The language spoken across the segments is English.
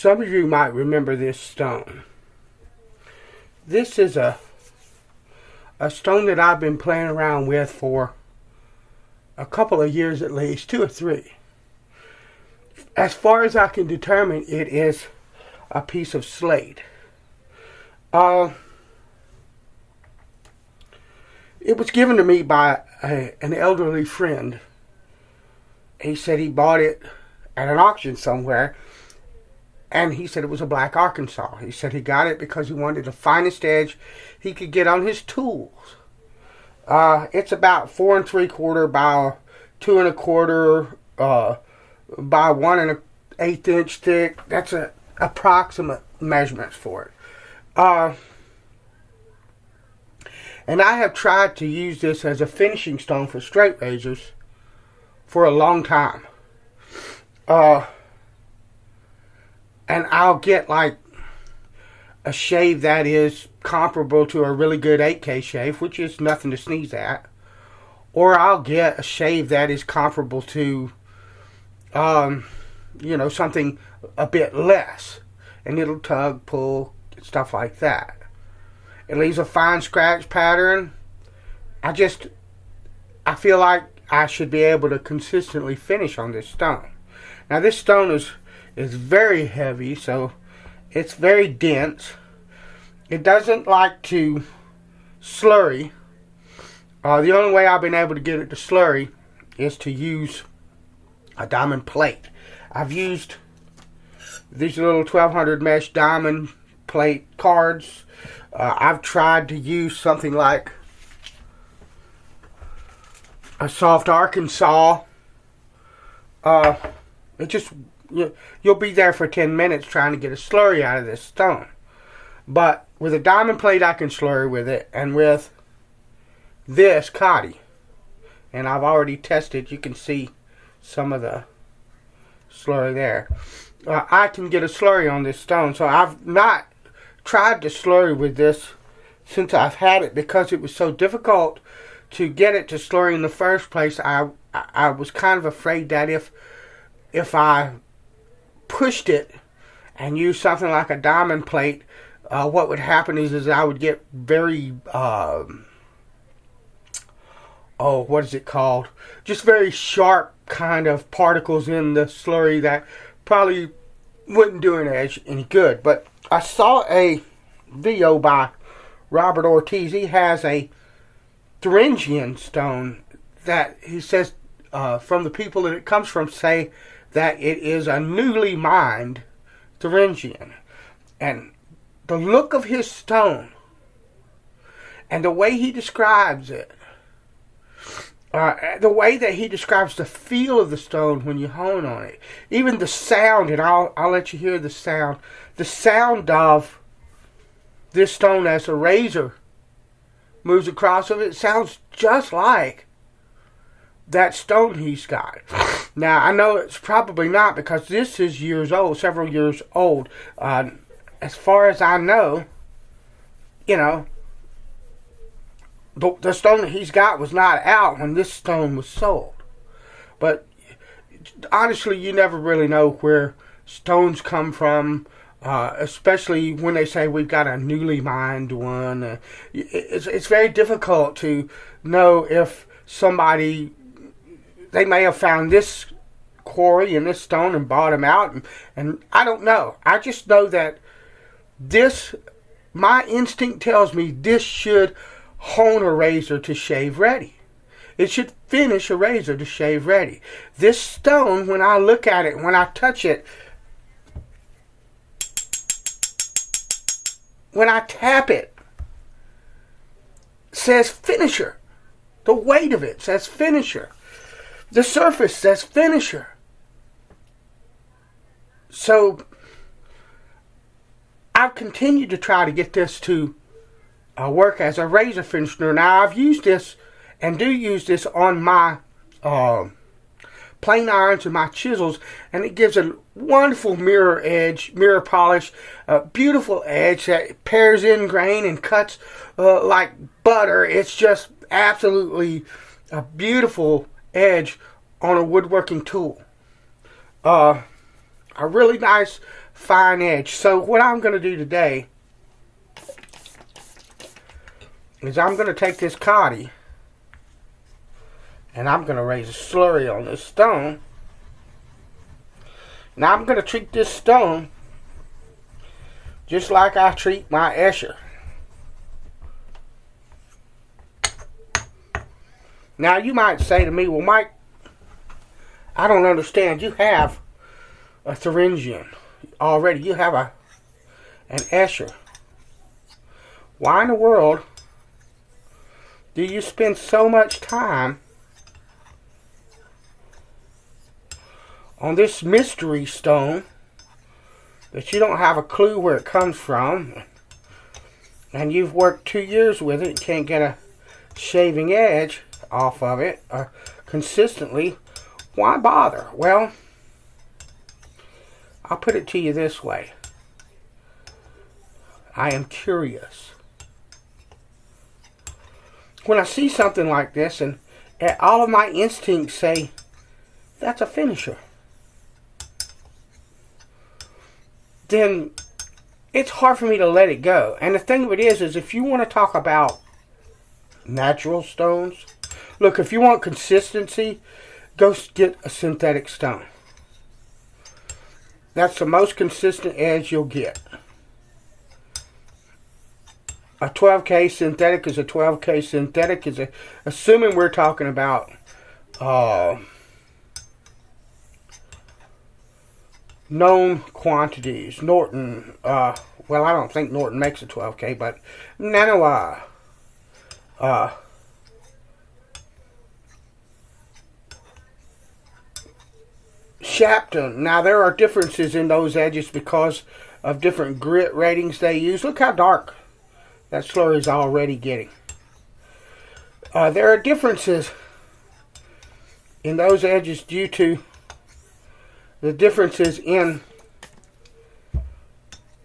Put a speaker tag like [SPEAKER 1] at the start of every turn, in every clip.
[SPEAKER 1] Some of you might remember this stone. This is a stone that I've been playing around with for a couple of years at least, 2 or 3. As far as I can determine, it is a piece of slate. It was given to me by an elderly friend. He said he bought it at an auction somewhere, and he said it was a black Arkansas. He said he got it because he wanted the finest edge he could get on his tools. It's about 4 3/4 by 2 1/4 by 1 1/8 inch thick. That's a approximate measurements for it. And I have tried to use this as a finishing stone for straight razors for a long time. And I'll get like a shave that is comparable to a really good 8K shave, which is nothing to sneeze at. Or I'll get a shave that is comparable to, something a bit less. And it'll tug, pull, stuff like that. It leaves a fine scratch pattern. I feel like I should be able to consistently finish on this stone. Now this stone is very heavy, so it's very dense. It doesn't like to slurry. The only way I've been able to get it to slurry is to use a diamond plate. I've used these little 1200 mesh diamond plate cards. I've tried to use something like a soft Arkansas. You'll be there for 10 minutes trying to get a slurry out of this stone. But with a diamond plate, I can slurry with it, and with this Cotty, and I've already tested. You can see some of the slurry there. I can get a slurry on this stone, so I've not tried to slurry with this since I've had it because it was so difficult to get it to slurry in the first place. I was kind of afraid that if I pushed it and used something like a diamond plate, what would happen is I would get very what is it called? Just very sharp kind of particles in the slurry that probably wouldn't do an edge any good. But I saw a video by Robert Ortiz. He has a Thuringian stone that he says from the people that it comes from say that it is a newly mined Thuringian. And the look of his stone and the way he describes it, the way that he describes the feel of the stone when you hone on it, even the sound, and I'll let you hear the sound of this stone as a razor moves across of it, sounds just like that stone he's got. Now, I know it's probably not because this is years old, several years old. As far as I know, the stone that he's got was not out when this stone was sold. But honestly, you never really know where stones come from, especially when they say we've got a newly mined one. It's very difficult to know if somebody, they may have found this quarry and this stone and bought them out, and I don't know. I just know that my instinct tells me this should hone a razor to shave ready. It should finish a razor to shave ready. This stone, when I look at it, when I touch it, when I tap it, says finisher. The weight of it says finisher. The surface says finisher. So I've continued to try to get this to work as a razor finisher. Now I've used this and do use this on my plain irons and my chisels, and it gives a wonderful mirror polish, a beautiful edge that pairs in grain and cuts like butter. It's just absolutely a beautiful edge on a woodworking tool. a really nice fine edge. So what I'm going to do today is I'm going to take this cotty and I'm going to raise a slurry on this stone. Now I'm going to treat this stone just like I treat my Escher. Now you might say to me, well, Mike, I don't understand. You have a Thuringian already. You have an Escher. Why in the world do you spend so much time on this mystery stone that you don't have a clue where it comes from, and you've worked 2 years with it and can't get a shaving edge off of it consistently? Why bother? Well, I'll put it to you this way. I am curious. When I see something like this, and all of my instincts say, that's a finisher, then it's hard for me to let it go. And the thing of it is if you want to talk about natural stones, look, if you want consistency, go get a synthetic stone. That's the most consistent edge you'll get. A 12K synthetic is a 12K synthetic. Assuming we're talking about known quantities. Norton, well, I don't think Norton makes a 12K, but Nanoa, Shapton. Now, there are differences in those edges because of different grit ratings they use. Look how dark that slurry is already getting. There are differences in those edges due to the differences in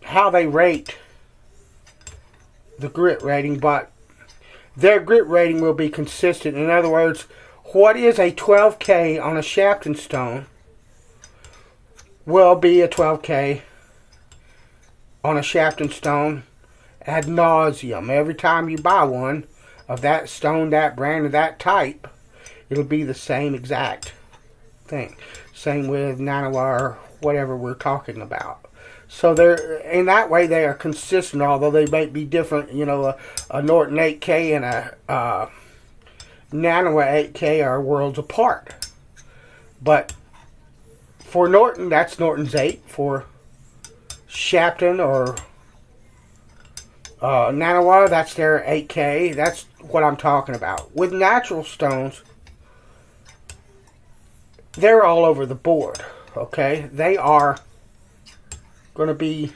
[SPEAKER 1] how they rate the grit rating, but their grit rating will be consistent. In other words, what is a 12K on a Shapton stone will be a 12K on a Shapton stone ad nauseum. Every time you buy one of that stone, that brand, of that type, it'll be the same exact thing. Same with Nanoa, whatever we're talking about. So they're, in that way, they are consistent, although they might be different. You know, a Norton 8K and a Nanoa 8K are worlds apart. But for Norton, that's Norton's 8. For Shapton or Nanoa, that's their 8K. That's what I'm talking about. With natural stones, they're all over the board, okay? They are going to be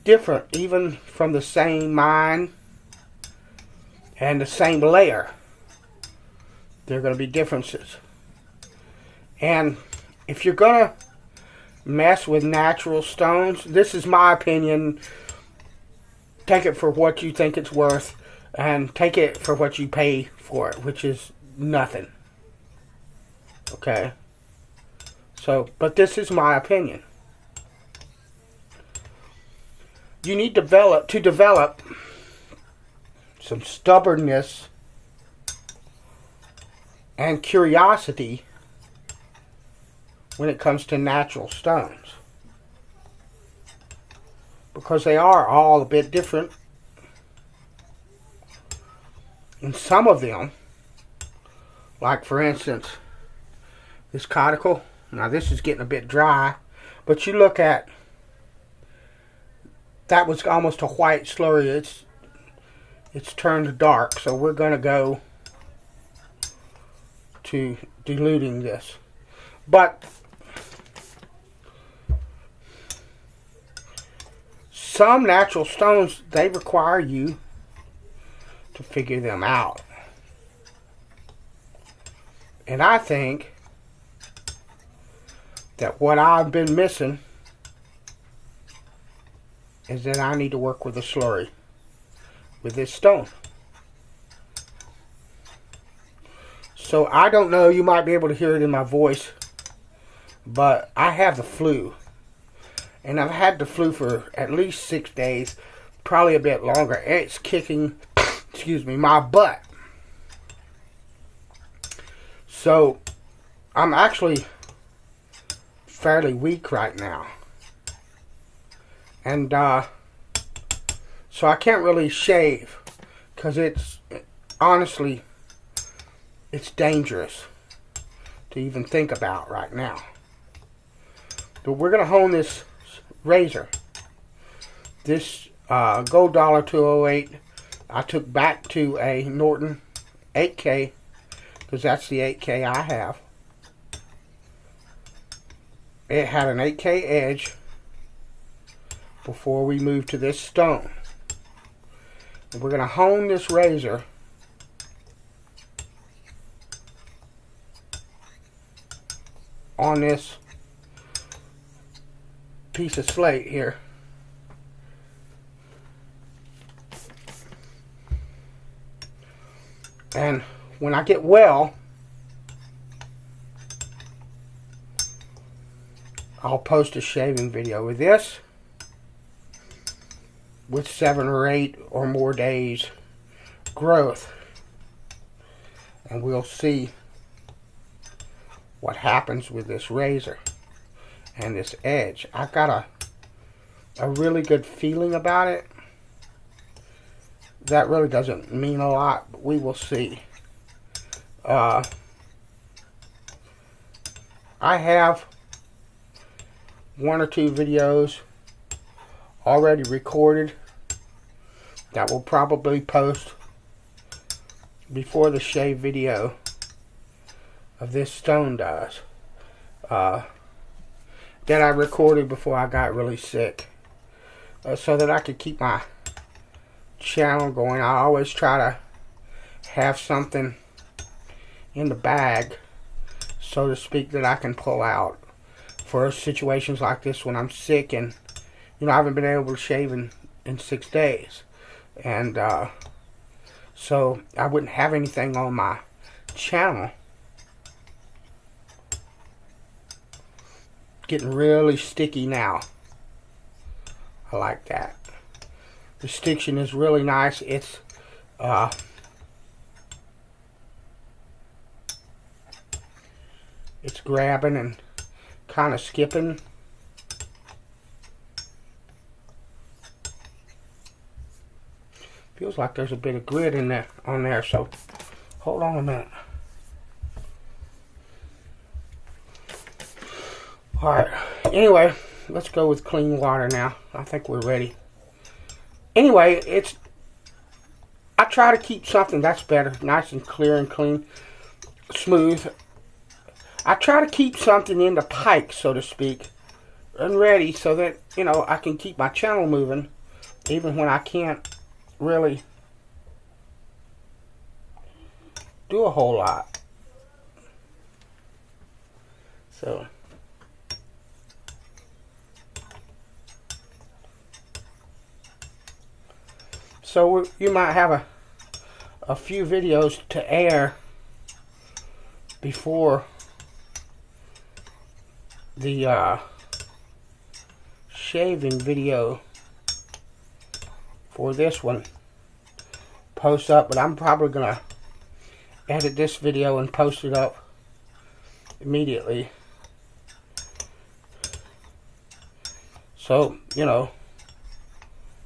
[SPEAKER 1] different, even from the same mine and the same layer. There are going to be differences. And if you're going to mess with natural stones, this is my opinion. Take it for what you think it's worth, and take it for what you pay for it, which is nothing. Okay? So, but this is my opinion. You need to develop some stubbornness and curiosity when it comes to natural stones, because they are all a bit different. And some of them, like for instance this conical, now this is getting a bit dry, but you look at, that was almost a white slurry. It's turned dark, so we're going to go to diluting this. But some natural stones, they require you to figure them out. And I think that what I've been missing is that I need to work with a slurry with this stone. So I don't know, you might be able to hear it in my voice but I have the flu. And I've had the flu for at least 6 days, probably a bit longer. And it's kicking, excuse me, my butt. So, I'm actually fairly weak right now. And, so I can't really shave. Because honestly, it's dangerous to even think about right now. But we're going to hone this razor. This Gold Dollar 208 I took back to a Norton 8K, because that's the 8K I have. It had an 8K edge before we moved to this stone. And we're going to hone this razor on this piece of slate here. And when I get well, I'll post a shaving video with this, with 7 or 8 or more days growth, and we'll see what happens with this razor and this edge. I've got a really good feeling about it. That really doesn't mean a lot, but we will see. I have 1 or 2 videos already recorded that will probably post before the shave video of this stone does. That I recorded before I got really sick, so that I could keep my channel going. I always try to have something in the bag, so to speak, that I can pull out for situations like this when I'm sick and I haven't been able to shave in 6 days, and so I wouldn't have anything on my channel. Getting really sticky now. I like that. The stiction is really nice. It's grabbing and kind of skipping. Feels like there's a bit of grit in there on there, so hold on a minute. Alright, anyway, let's go with clean water now. I think we're ready. Anyway, I try to keep something that's better, nice and clear and clean, smooth. I try to keep something in the pipe, so to speak, and ready so that, I can keep my channel moving, even when I can't really do a whole lot. So you might have a few videos to air before the shaving video for this one posts up, but I'm probably gonna edit this video and post it up immediately. So,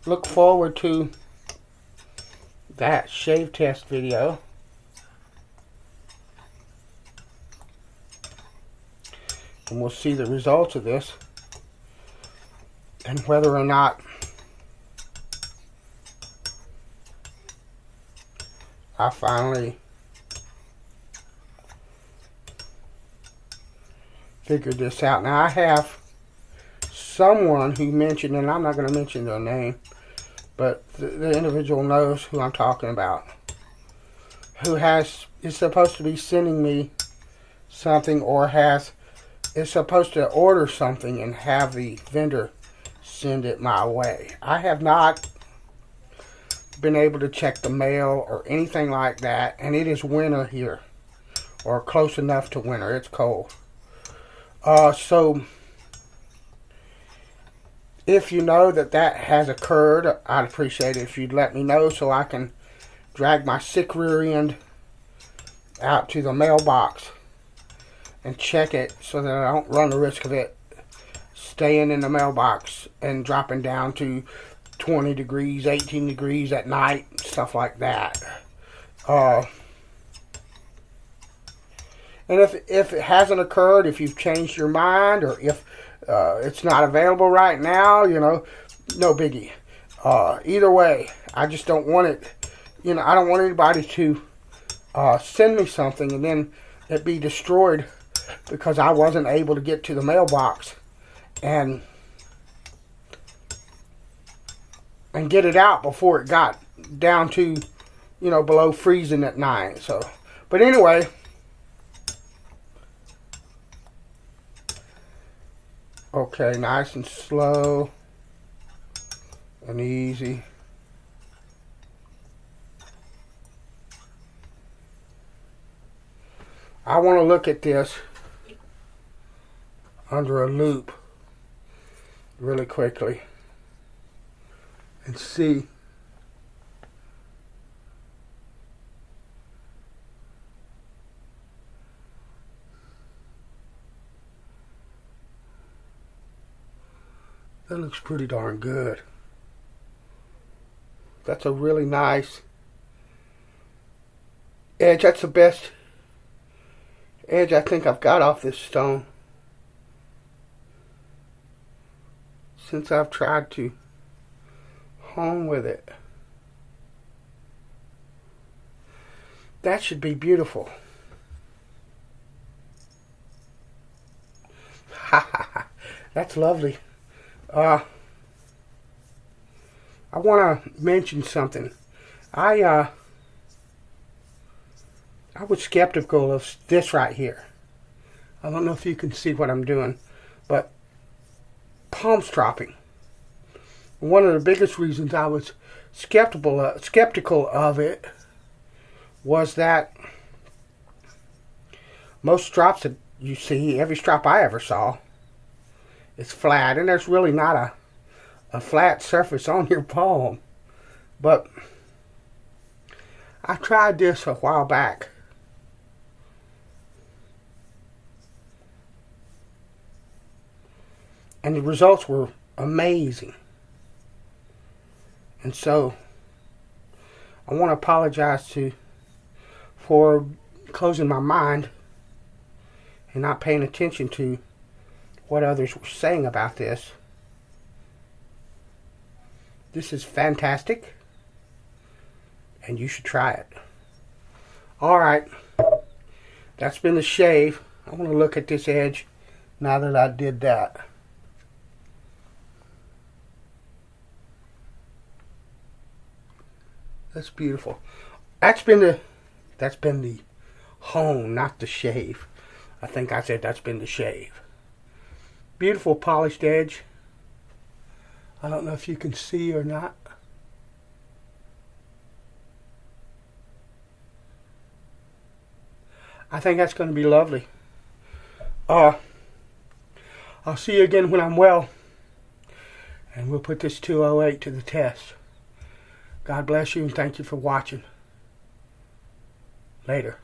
[SPEAKER 1] look forward to that shave test video. And we'll see the results of this and whether or not I finally figured this out. Now, I have someone who mentioned, and I'm not going to mention their name, but the individual knows who I'm talking about, who is supposed to be sending me something, or is supposed to order something and have the vendor send it my way. I have not been able to check the mail or anything like that, and it is winter here, or close enough to winter. It's cold. So if you know that that has occurred, I'd appreciate it if you'd let me know so I can drag my sick rear end out to the mailbox and check it so that I don't run the risk of it staying in the mailbox and dropping down to 20 degrees, 18 degrees at night, stuff like that. And if it hasn't occurred, if you've changed your mind, or if it's not available right now, no biggie. Either way, I just don't want it, I don't want anybody to send me something and then it be destroyed because I wasn't able to get to the mailbox and get it out before it got down to, below freezing at night. So, but anyway, okay, nice and slow and easy. I want to look at this under a loop really quickly and see that looks pretty darn good. That's a really nice edge. That's the best edge I think I've got off this stone since I've tried to hone with it. That should be beautiful. That's lovely. I want to mention something. I was skeptical of this right here. I don't know if you can see what I'm doing, but palm stropping. One of the biggest reasons I was skeptical of it was that most strops that you see, every strop I ever saw, is flat, and there's really not a flat surface on your palm. But I tried this a while back. And the results were amazing. And so I want to apologize for closing my mind and not paying attention to what others were saying about this. This is fantastic, and you should try it. Alright, that's been the shave. I want to look at this edge now that I did that. That's beautiful. That's been the hone, not the shave. I think I said that's been the shave. Beautiful polished edge. I don't know if you can see or not. I think that's going to be lovely. I'll see you again when I'm well. And we'll put this 208 to the test. God bless you and thank you for watching. Later.